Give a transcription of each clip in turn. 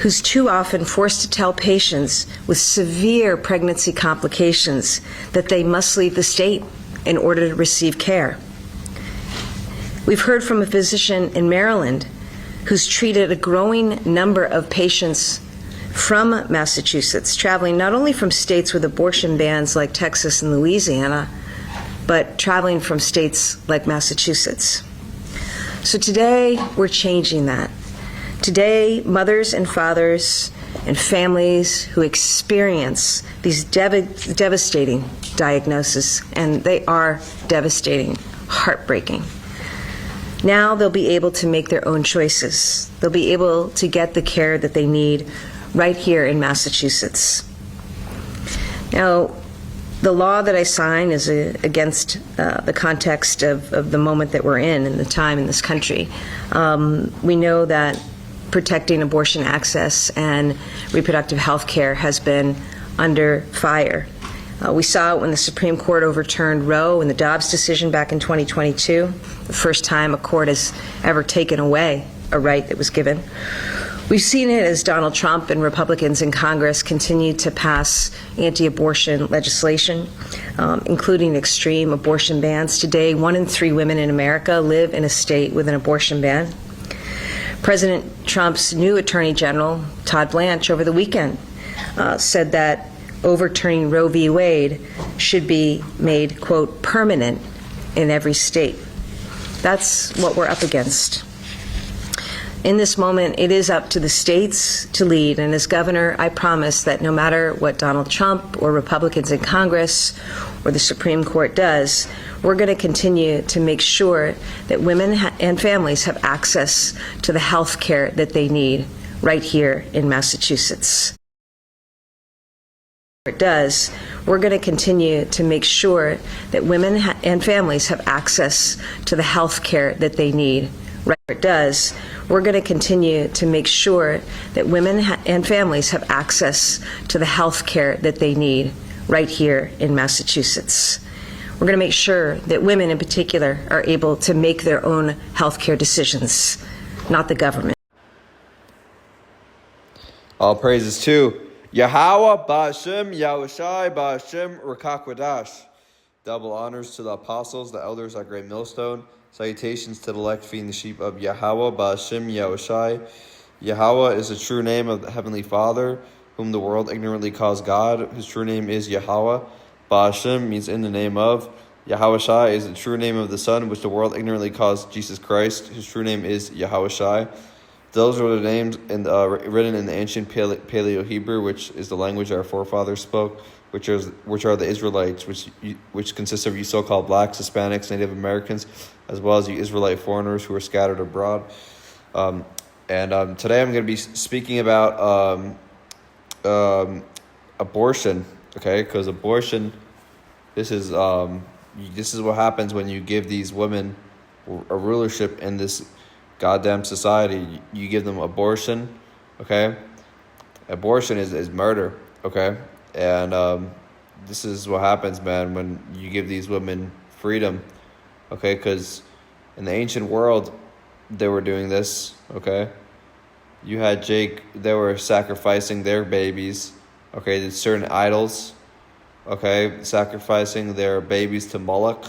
who's too often forced to tell patients with severe pregnancy complications that they must leave the state in order to receive care. We've heard from a physician in Maryland who's treated a growing number of patients from Massachusetts, traveling not only from states with abortion bans like Texas and Louisiana, but traveling from states like Massachusetts. So today, we're changing that. Today, mothers and fathers and families who experience these devastating diagnoses, and they are devastating, heartbreaking, now they'll be able to make their own choices. They'll be able to get the care that they need right here in Massachusetts. Now, the law that I sign is against the context of the moment that we're in and the time in this country. We know that protecting abortion access and reproductive health care has been under fire. We saw it when the Supreme Court overturned Roe and the Dobbs decision back in 2022, the first time a court has ever taken away a right that was given. We've seen it as Donald Trump and Republicans in Congress continue to pass anti-abortion legislation, including extreme abortion bans. Today, 1 in 3 women in America live in a state with an abortion ban. President Trump's new Attorney General, Todd Blanche, over the weekend said that overturning Roe v. Wade should be made, quote, permanent in every state. That's what we're up against. In this moment, it is up to the states to lead, and as governor, I promise that no matter what Donald Trump or Republicans in Congress or the Supreme Court does, we're going to continue to make sure that women and families have access to the health care that they need right here in Massachusetts. It does, we're going to continue to make sure that women and families have access to the health care that they need. Right, it does, we're going to continue to make sure that women and families have access to the health care that they need right here in Massachusetts. We're going to make sure that women in particular are able to make their own health care decisions, not the government. All praises to Yahweh, Ba'ashem, Yahushai, Ba'ashem, Rakakwadash. Double honors to the apostles, the elders at Great Millstone. Salutations to the elect feeding the sheep of Yahweh, Ba'ashem, Yahushai. Yahweh is the true name of the Heavenly Father, whom the world ignorantly calls God. His true name is Yahweh. Ba'ashem means in the name of. Yahushai is the true name of the Son, which the world ignorantly calls Jesus Christ. His true name is Yahushai. Those are the names written in the ancient Paleo-Hebrew, which is the language our forefathers spoke, which are the Israelites, which consists of you so-called blacks, Hispanics, Native Americans, as well as you Israelite foreigners who are scattered abroad. Today I'm going to be speaking about abortion, okay? Because abortion, this is what happens when you give these women a rulership in this goddamn society. You give them abortion, okay? Abortion is murder, okay? And this is what happens, man, when you give these women freedom, okay? Because in the ancient world, they were doing this, okay? You had Jake, they were sacrificing their babies, okay, to certain idols, okay? Sacrificing their babies to Moloch,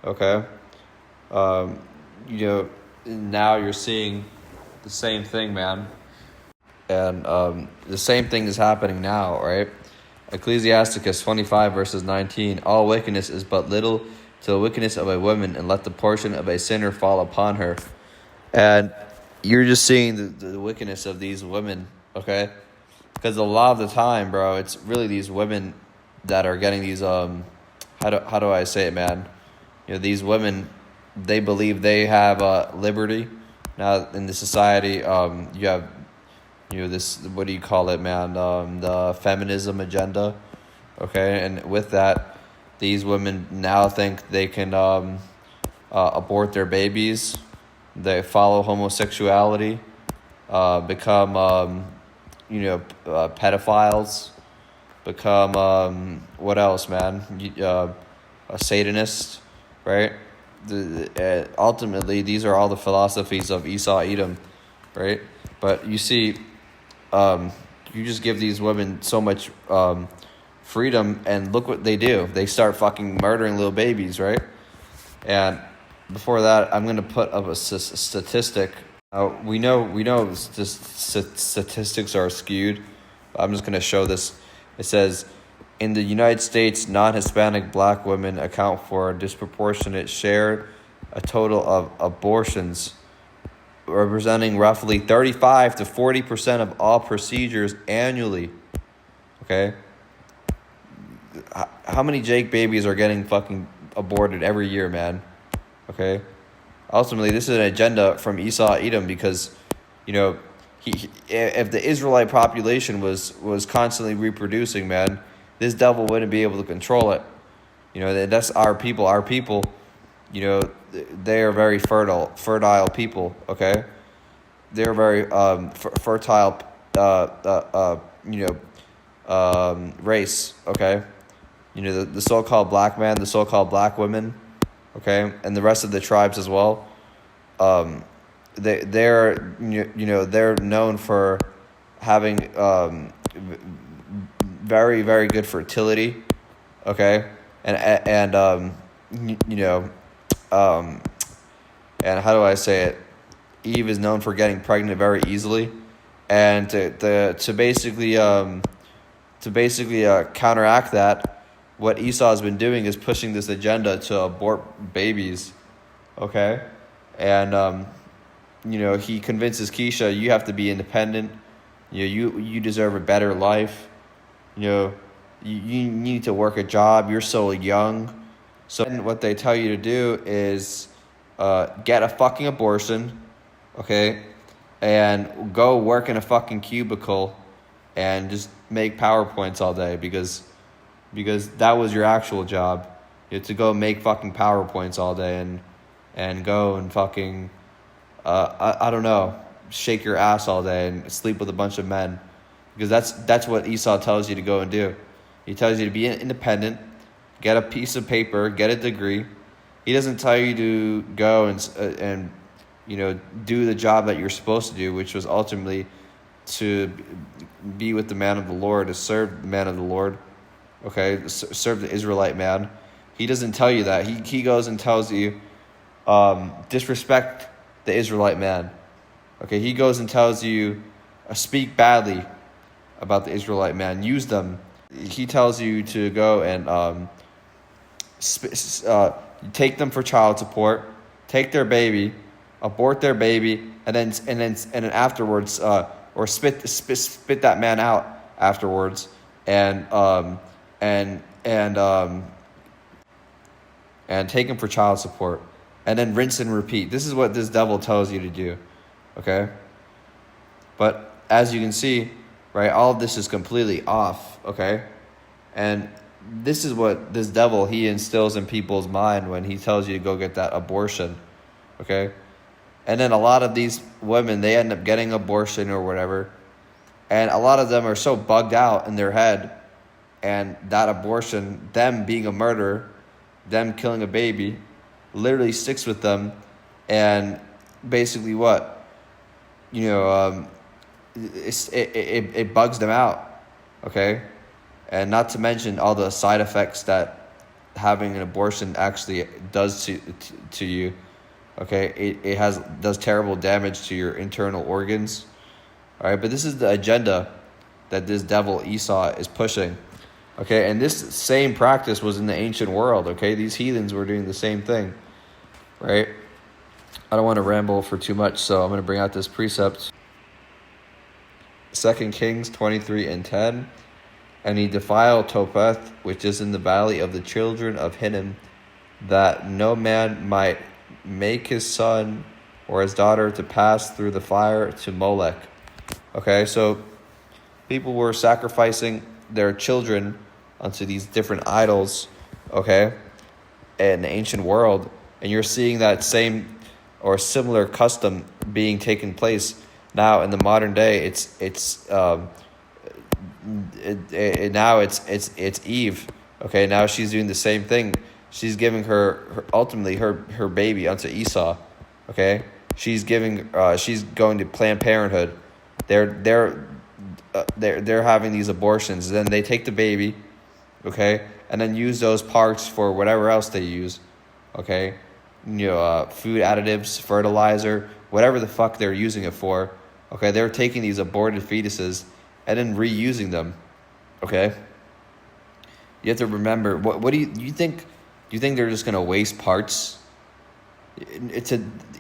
okay? Now you're seeing the same thing, man. And the same thing is happening now, right? Ecclesiasticus 25 verses 19, all wickedness is but little to the wickedness of a woman, and let the portion of a sinner fall upon her. And you're just seeing the wickedness of these women, okay? Because a lot of the time, bro, it's really these women that are getting these, how do I say it, man? These women, they believe they have liberty. Now in the society, you have this, what do you call it, man? The feminism agenda, okay? And with that, these women now think they can abort their babies. They follow homosexuality, become pedophiles, become what else, man? A Satanist, right? Ultimately, these are all the philosophies of Esau, Edom, right? But you see, you just give these women so much freedom, and look what they do. They start fucking murdering little babies, right? And before that, I'm gonna put up a statistic. We know statistics are skewed. I'm just gonna show this. It says, in the United States, non-Hispanic black women account for a disproportionate share, a total of abortions, representing roughly 35 to 40% of all procedures annually. Okay? How many Jake babies are getting fucking aborted every year, man? Okay? Ultimately, this is an agenda from Esau Edom, because, if the Israelite population was constantly reproducing, man, this devil wouldn't be able to control it. That's our people. Our people, they are very fertile people. Okay, they're very fertile, race. Okay, the so-called black man, the so-called black women. Okay, and the rest of the tribes as well. They're known for having very, very good fertility. Okay, and how do I say it? Eve is known for getting pregnant very easily, and to basically counteract that, what Esau has been doing is pushing this agenda to abort babies. Okay, and he convinces Keisha, you have to be independent. You deserve a better life. You need to work a job. You're so young. So what they tell you to do is get a fucking abortion, okay, and go work in a fucking cubicle and just make PowerPoints all day, because that was your actual job. You had to go make fucking PowerPoints all day and go and fucking I don't know, shake your ass all day and sleep with a bunch of men, because that's what Esau tells you to go and do. He tells you to be independent, get a piece of paper, get a degree. He doesn't tell you to go and do the job that you're supposed to do, which was ultimately to be with the man of the Lord, to serve the man of the Lord, okay, serve the Israelite man. He doesn't tell you that. He goes and tells you, disrespect the Israelite man. Okay, he goes and tells you, speak badly about the Israelite man, use them. He tells you to go and take them for child support, take their baby, abort their baby, and then afterwards, or spit that man out afterwards, and take him for child support, and then rinse and repeat. This is what this devil tells you to do, okay? But as you can see, right, all of this is completely off, okay? And this is what this devil, he instills in people's mind when he tells you to go get that abortion, okay? And then a lot of these women, they end up getting abortion or whatever, and a lot of them are so bugged out in their head, and that abortion, them being a murderer, them killing a baby, literally sticks with them, and basically what? It bugs them out, okay? And not to mention all the side effects that having an abortion actually does to you, okay? It does terrible damage to your internal organs, all right? But this is the agenda that this devil Esau is pushing, okay? And this same practice was in the ancient world, okay? These heathens were doing the same thing, right? I don't want to ramble for too much, so I'm going to bring out this precept. 2 Kings 23:10. And he defiled Topheth, which is in the valley of the children of Hinnom, that no man might make his son or his daughter to pass through the fire to Molech. Okay, so people were sacrificing their children unto these different idols, okay, in the ancient world. And you're seeing that same or similar custom being taken place now in the modern day. Now it's Eve. Okay, now she's doing the same thing. She's giving her ultimately her baby unto Esau. Okay, she's going to Planned Parenthood. they're having these abortions. Then they take the baby, okay, and then use those parts for whatever else they use, okay, food additives, fertilizer, whatever the fuck they're using it for, okay. They're taking these aborted fetuses and then reusing them, okay. You have to remember, what do you think? Do you think they're just gonna waste parts? It's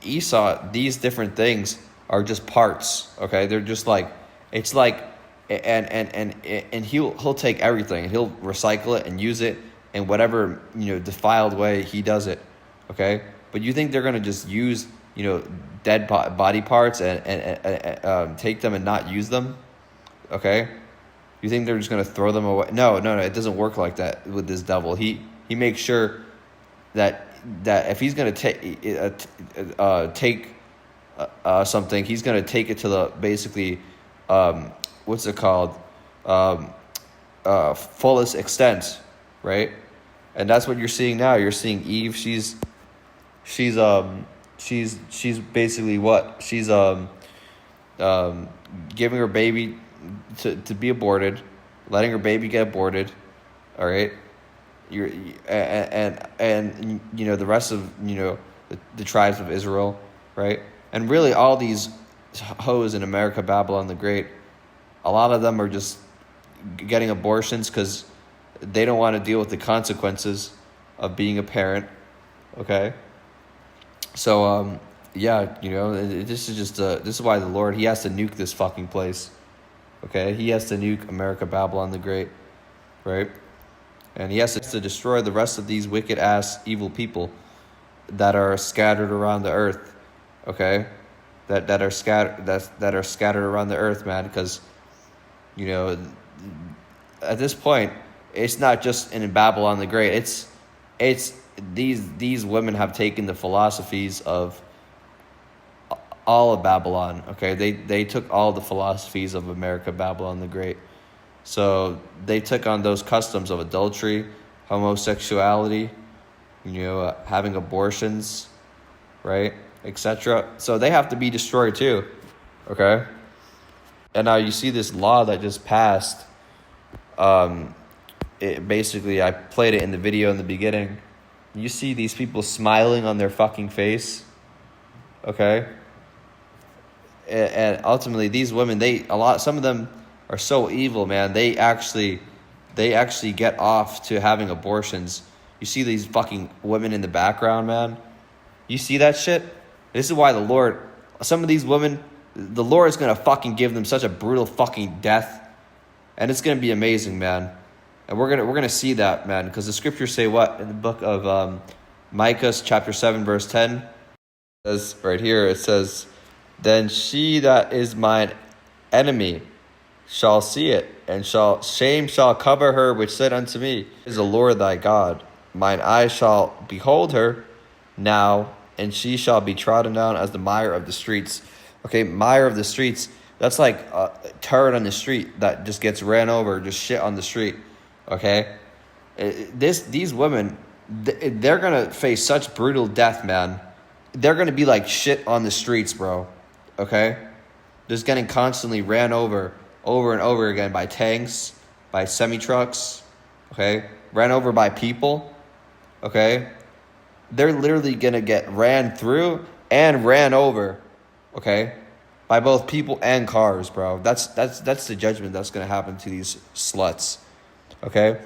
Esau. These different things are just parts, okay. They're just like, it's like, and he'll take everything and he'll recycle it and use it in whatever defiled way he does it, okay. But you think they're gonna just use dead body parts and take them and not use them, okay? You think they're just gonna throw them away? No, it doesn't work like that with this devil. He makes sure that if he's gonna take something, he's gonna take it to the basically what's it called, fullest extent, right? And that's what you're seeing now. You're seeing Eve. She's basically what? She's giving her baby to be aborted, letting her baby get aborted. All right. And the rest of the tribes of Israel, right? And really all these hoes in America, Babylon the Great, a lot of them are just getting abortions because they don't want to deal with the consequences of being a parent, okay? So, this is why the Lord, he has to nuke this fucking place, okay? He has to nuke America, Babylon the Great, right? And he has to destroy the rest of these wicked-ass evil people that are scattered around the earth, okay? That are scattered around the earth, man, because at this point, it's not just in Babylon the Great. It's these women have taken the philosophies of all of Babylon. Okay, they took all the philosophies of America, Babylon the Great. So they took on those customs of adultery, homosexuality, having abortions, right, etc. So they have to be destroyed too. Okay. And now you see this law that just passed. Basically, I played it in the video in the beginning. You see these people smiling on their fucking face, okay? And ultimately, these women, some of them are so evil, man. They actually get off to having abortions. You see these fucking women in the background, man. You see that shit? This is why the Lord, some of these women, the Lord is gonna fucking give them such a brutal fucking death, and it's gonna be amazing, man. And we're gonna see that, man, because the scriptures say what in the book of Micah chapter 7 verse 10, it says right here, it says, "Then she that is mine enemy shall see it, and shame shall cover her which said unto me, Is the Lord thy God? Mine eyes shall behold her now, and she shall be trodden down as the mire of the streets." Okay, mire of the streets. That's like a turd on the street that just gets ran over, just shit on the street. Okay, these women, they're gonna face such brutal death, man. They're gonna be like shit on the streets, bro. Okay, just getting constantly ran over and over again by tanks, by semi-trucks. Okay, ran over by people. Okay, they're literally gonna get ran through and ran over. Okay, by both people and cars, bro. That's the judgment that's gonna happen to these sluts. Okay,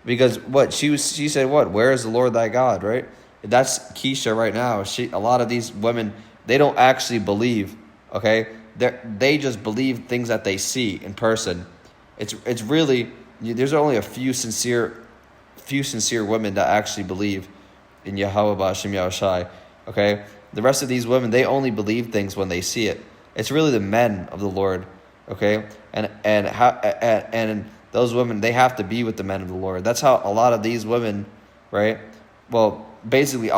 because what she said, what? Where is the Lord thy God? Right? That's Keisha right now. A lot of these women, they don't actually believe. Okay, they just believe things that they see in person. It's really, there's only a few sincere women that actually believe in Yahweh B'Hashem Yahushai. Okay, the rest of these women, they only believe things when they see it. It's really the men of the Lord. Okay, and those women, they have to be with the men of the Lord. That's how a lot of these women, right? Well, basically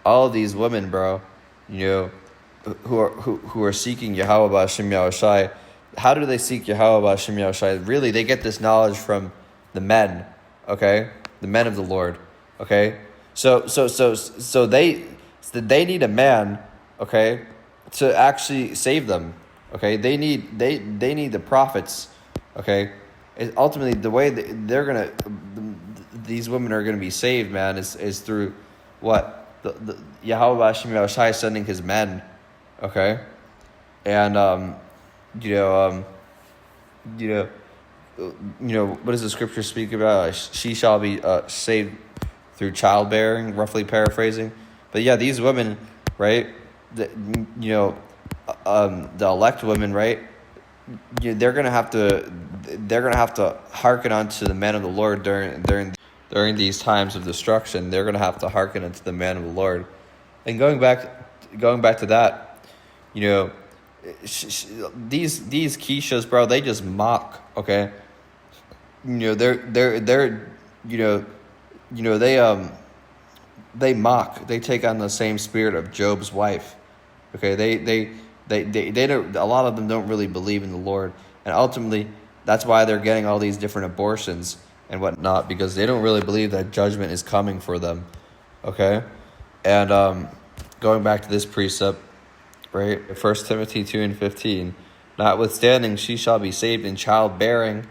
all of these women, bro, who are seeking Yahweh B'Hashem Yahushai. How do they seek Yahweh B'Hashem Yahushai? Really, they get this knowledge from the men, okay? The men of the Lord, okay? So they need a man, okay, to actually save them, Okay, they need the prophets. Okay, ultimately the way these women are gonna be saved, man, is through what the Yahweh Hashem Yahushai sending his men. Okay, and you know what does the scripture speak about? She shall be saved through childbearing, roughly paraphrasing. But yeah, these women, right? The elect women, right? They're gonna have to hearken unto the man of the Lord during these times of destruction. They're gonna have to hearken unto the man of the Lord. And going back to that, these Keishas, bro, they just mock. Okay, they mock. They take on the same spirit of Job's wife. Okay, they don't. A lot of them don't really believe in the Lord, and ultimately, that's why they're getting all these different abortions and whatnot, because they don't really believe that judgment is coming for them. Okay, and going back to this precept, right? 1 Timothy 2:15. Notwithstanding, she shall be saved in childbearing,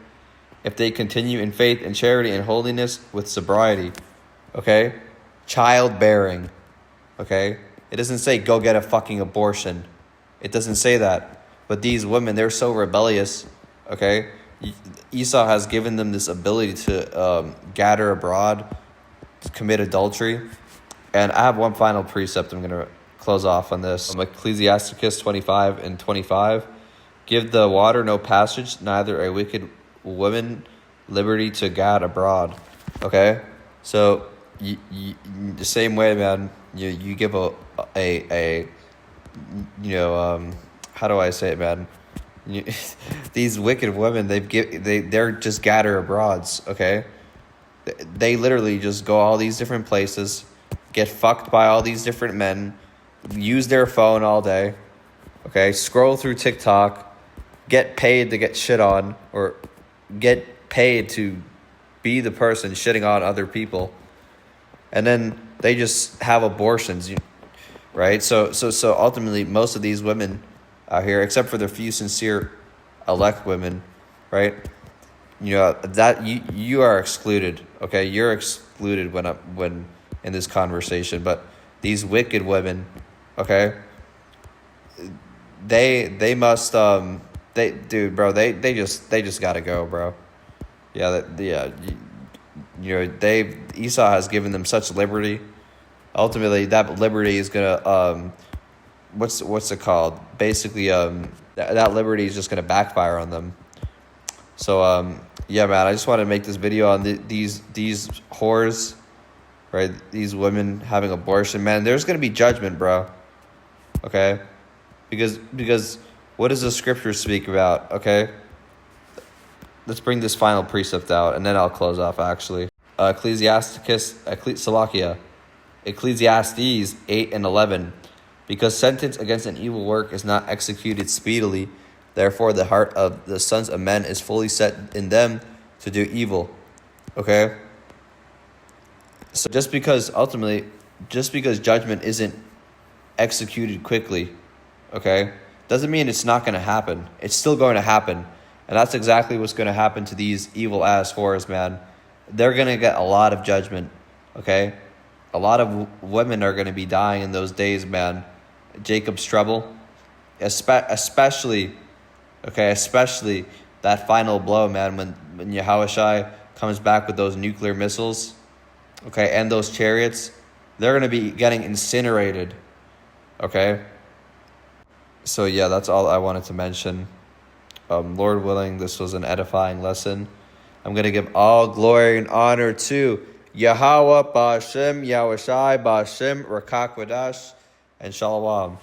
if they continue in faith and charity and holiness with sobriety. Okay, childbearing. Okay. It doesn't say go get a fucking abortion. It doesn't say that. But these women, they're so rebellious. Okay? Esau has given them this ability to gather abroad, to commit adultery. And I have one final precept I'm going to close off on this. Ecclesiasticus 25:25. Give the water no passage, neither a wicked woman liberty to gad abroad. Okay? So, the same way, man, you give how do I say it, man? These wicked women, they're just gatter abroads. Okay, they literally just go all these different places, get fucked by all these different men, use their phone all day. Okay, scroll through TikTok, get paid to get shit on, or get paid to be the person shitting on other people, and then they just have abortions. Right, so ultimately, most of these women out here, except for the few sincere elect women, right? That you are excluded. Okay, you're excluded when in this conversation. But these wicked women, okay, they must they just gotta go, bro. Esau has given them such liberty. Ultimately, that liberty is gonna what's it called? Basically, that liberty is just gonna backfire on them. So yeah, man, I just want to make this video on these whores, right? These women having abortion, man. There's gonna be judgment, bro. Okay, because what does the scripture speak about? Okay, let's bring this final precept out, and then I'll close off. Actually, Ecclesiastes 8:11, because sentence against an evil work is not executed speedily, therefore the heart of the sons of men is fully set in them to do evil. Okay? So just because judgment isn't executed quickly, okay, doesn't mean it's not going to happen. It's still going to happen. And that's exactly what's going to happen to these evil ass whores, man. They're going to get a lot of judgment, okay? A lot of women are going to be dying in those days, man. Jacob's trouble, especially that final blow, man, when Yahushai comes back with those nuclear missiles, okay, and those chariots, they're going to be getting incinerated, okay? So yeah, that's all I wanted to mention. Lord willing, this was an edifying lesson. I'm going to give all glory and honor to Yahweh, Ba'ashem, Yahushai, Ba'ashem, Rakak Wadash, and Shalom.